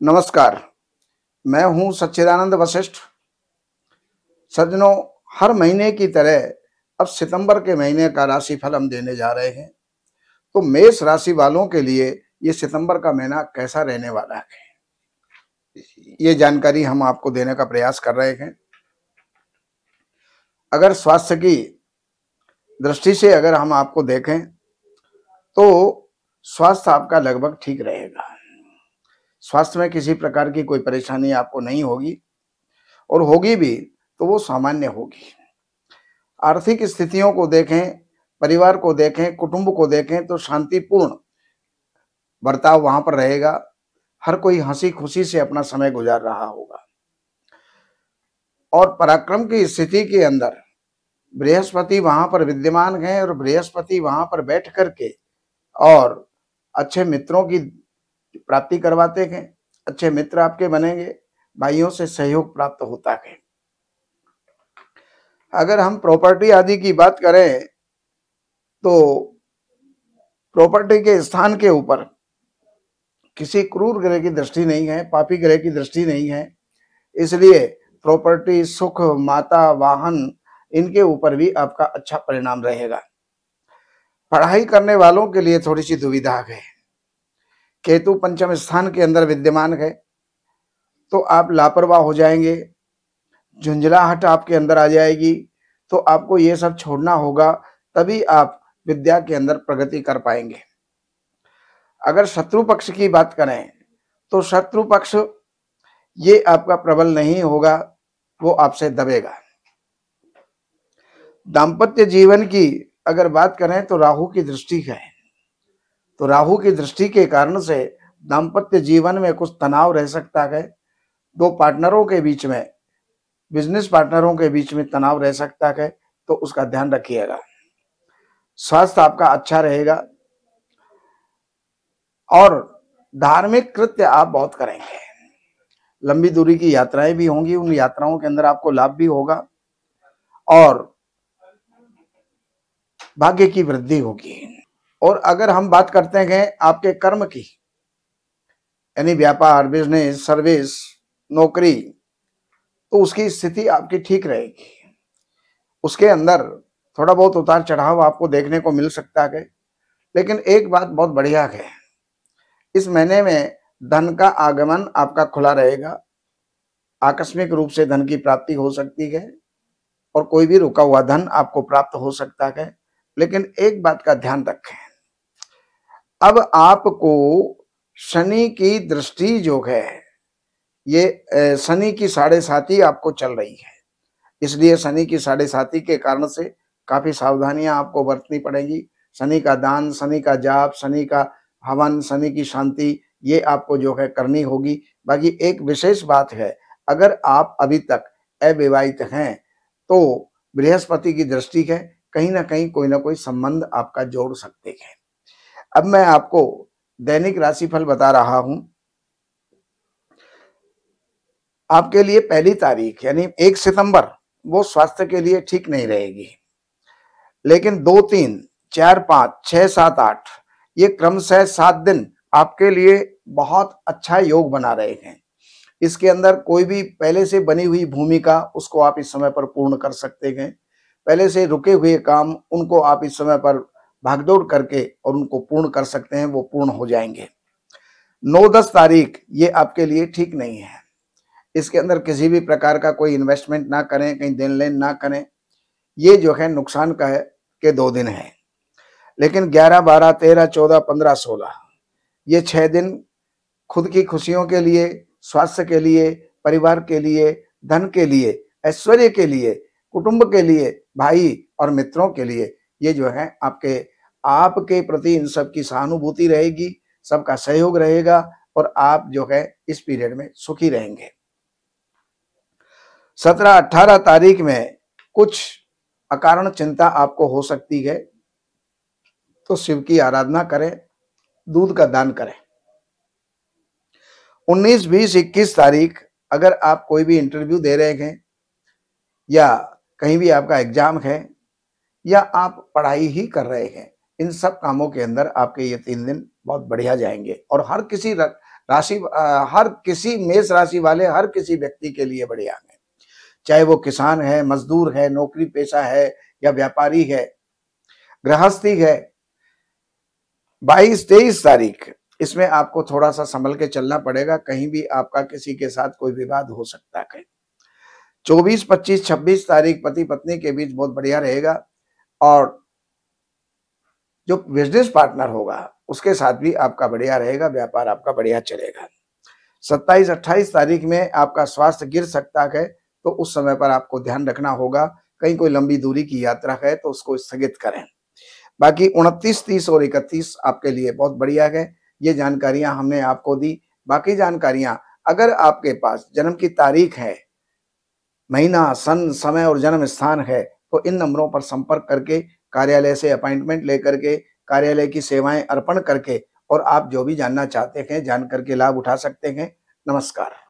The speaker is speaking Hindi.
नमस्कार, मैं हूं सच्चिदानंद वशिष्ठ। सज्जनों, हर महीने की तरह अब सितंबर के महीने का राशिफल हम देने जा रहे हैं। तो मेष राशि वालों के लिए ये सितंबर का महीना कैसा रहने वाला है, ये जानकारी हम आपको देने का प्रयास कर रहे हैं। अगर स्वास्थ्य की दृष्टि से अगर हम आपको देखें तो स्वास्थ्य आपका लगभग ठीक रहेगा। स्वास्थ्य में किसी प्रकार की कोई परेशानी आपको नहीं होगी, और होगी भी तो वो सामान्य होगी। आर्थिक स्थितियों को देखें, परिवार को देखें, कुटुंब को देखें तो शांतिपूर्ण बर्ताव वहां पर रहेगा। हर कोई हंसी खुशी से अपना समय गुजार रहा होगा। और पराक्रम की स्थिति के अंदर बृहस्पति वहां पर विद्यमान है, और बृहस्पति वहां पर बैठ करके और अच्छे मित्रों की प्राप्ति करवाते हैं। अच्छे मित्र आपके बनेंगे, भाइयों से सहयोग प्राप्त होता है। अगर हम प्रॉपर्टी आदि की बात करें तो प्रॉपर्टी के स्थान के ऊपर किसी क्रूर ग्रह की दृष्टि नहीं है, पापी ग्रह की दृष्टि नहीं है, इसलिए प्रॉपर्टी, सुख, माता, वाहन, इनके ऊपर भी आपका अच्छा परिणाम रहेगा। पढ़ाई करने वालों के लिए थोड़ी सी दुविधा है। केतु पंचम स्थान के अंदर विद्यमान है, तो आप लापरवाह हो जाएंगे, झुंझलाहट आपके अंदर आ जाएगी। तो आपको ये सब छोड़ना होगा, तभी आप विद्या के अंदर प्रगति कर पाएंगे। अगर शत्रु पक्ष की बात करें तो शत्रु पक्ष ये आपका प्रबल नहीं होगा, वो आपसे दबेगा। दांपत्य जीवन की अगर बात करें तो राहु की दृष्टि है, तो राहु की दृष्टि के कारण से दांपत्य जीवन में कुछ तनाव रह सकता है। दो पार्टनरों के बीच में, बिजनेस पार्टनरों के बीच में तनाव रह सकता है, तो उसका ध्यान रखिएगा। स्वास्थ्य आपका अच्छा रहेगा और धार्मिक कृत्य आप बहुत करेंगे। लंबी दूरी की यात्राएं भी होंगी, उन यात्राओं के अंदर आपको लाभ भी होगा और भाग्य की वृद्धि होगी। और अगर हम बात करते हैं आपके कर्म की, यानी व्यापार, बिजनेस, सर्विस, नौकरी, तो उसकी स्थिति आपकी ठीक रहेगी। उसके अंदर थोड़ा बहुत उतार चढ़ाव आपको देखने को मिल सकता है, लेकिन एक बात बहुत बढ़िया है, इस महीने में धन का आगमन आपका खुला रहेगा। आकस्मिक रूप से धन की प्राप्ति हो सकती है और कोई भी रुका हुआ धन आपको प्राप्त हो सकता है। लेकिन एक बात का ध्यान रखें, अब आपको शनि की दृष्टि जो है, ये शनि की 7.5 आपको चल रही है, इसलिए शनि की 7.5 के कारण से काफी सावधानियां आपको बरतनी पड़ेगी। शनि का दान, शनि का जाप, शनि का हवन, शनि की शांति, ये आपको जो है करनी होगी। बाकी एक विशेष बात है, अगर आप अभी तक अविवाहित हैं तो बृहस्पति की दृष्टि है, कहीं ना कहीं कोई ना कोई संबंध आपका जोड़ सकते हैं। अब मैं आपको दैनिक राशिफल बता रहा हूं। आपके लिए पहली तारीख यानी 1 सितंबर वो स्वास्थ्य के लिए ठीक नहीं रहेगी, लेकिन 2, 3, 4, 5, 6, 7, 8 ये क्रमशः 7 दिन आपके लिए बहुत अच्छा योग बना रहे हैं। इसके अंदर कोई भी पहले से बनी हुई भूमिका, उसको आप इस समय पर पूर्ण कर सकते हैं। पहले से रुके हुए काम, उनको आप इस समय पर भागदौड़ करके और उनको पूर्ण कर सकते हैं, वो पूर्ण हो जाएंगे। 9-10 तारीख ये आपके लिए ठीक नहीं है। इसके अंदर किसी भी प्रकार का कोई इन्वेस्टमेंट ना करें, कहीं देन लेन ना करें, ये जो है नुकसान का है के 2 दिन है। लेकिन 11, 12, 13, 14, 15, 16 ये 6 दिन खुद की खुशियों के लिए, स्वास्थ्य के लिए, परिवार के लिए, धन के लिए, ऐश्वर्य के लिए, कुटुंब के लिए, भाई और मित्रों के लिए, ये जो है आपके प्रति इन सब की सहानुभूति रहेगी, सबका सहयोग रहेगा और आप जो है इस पीरियड में सुखी रहेंगे। 17-18 तारीख में कुछ अकारण चिंता आपको हो सकती है, तो शिव की आराधना करें, दूध का दान करें। 19, 20, 21 तारीख अगर आप कोई भी इंटरव्यू दे रहे हैं या कहीं भी आपका एग्जाम है या आप पढ़ाई ही कर रहे हैं, इन सब कामों के अंदर आपके ये 3 दिन बहुत बढ़िया जाएंगे। और हर किसी राशि हर किसी मेष राशि वाले हर किसी व्यक्ति के लिए बढ़िया है, चाहे वो किसान है, मजदूर है, नौकरी पेशा है या व्यापारी है, गृहस्थी है। 22-23 तारीख इसमें आपको थोड़ा सा संभल के चलना पड़ेगा, कहीं भी आपका किसी के साथ कोई विवाद हो सकता है। 24, 25, 26 तारीख पति पत्नी के बीच बहुत बढ़िया रहेगा और जो बिजनेस पार्टनर होगा उसके साथ भी आपका बढ़िया रहेगा, व्यापार आपका बढ़िया चलेगा। 27, 28 तारीख में आपका स्वास्थ्य गिर सकता है, तो उस समय पर आपको ध्यान रखना होगा। कहीं कोई लंबी दूरी की यात्रा है तो उसको स्थगित करें। बाकी 29, 30 और 31 आपके लिए बहुत बढ़िया है। ये जानकारियां हमने आपको दी। बाकी जानकारियां अगर आपके पास जन्म की तारीख है, महीना, सन, समय और जन्म स्थान है तो इन नंबरों पर संपर्क करके कार्यालय से अपॉइंटमेंट लेकर के कार्यालय की सेवाएं अर्पण करके और आप जो भी जानना चाहते हैं जान करके लाभ उठा सकते हैं। नमस्कार।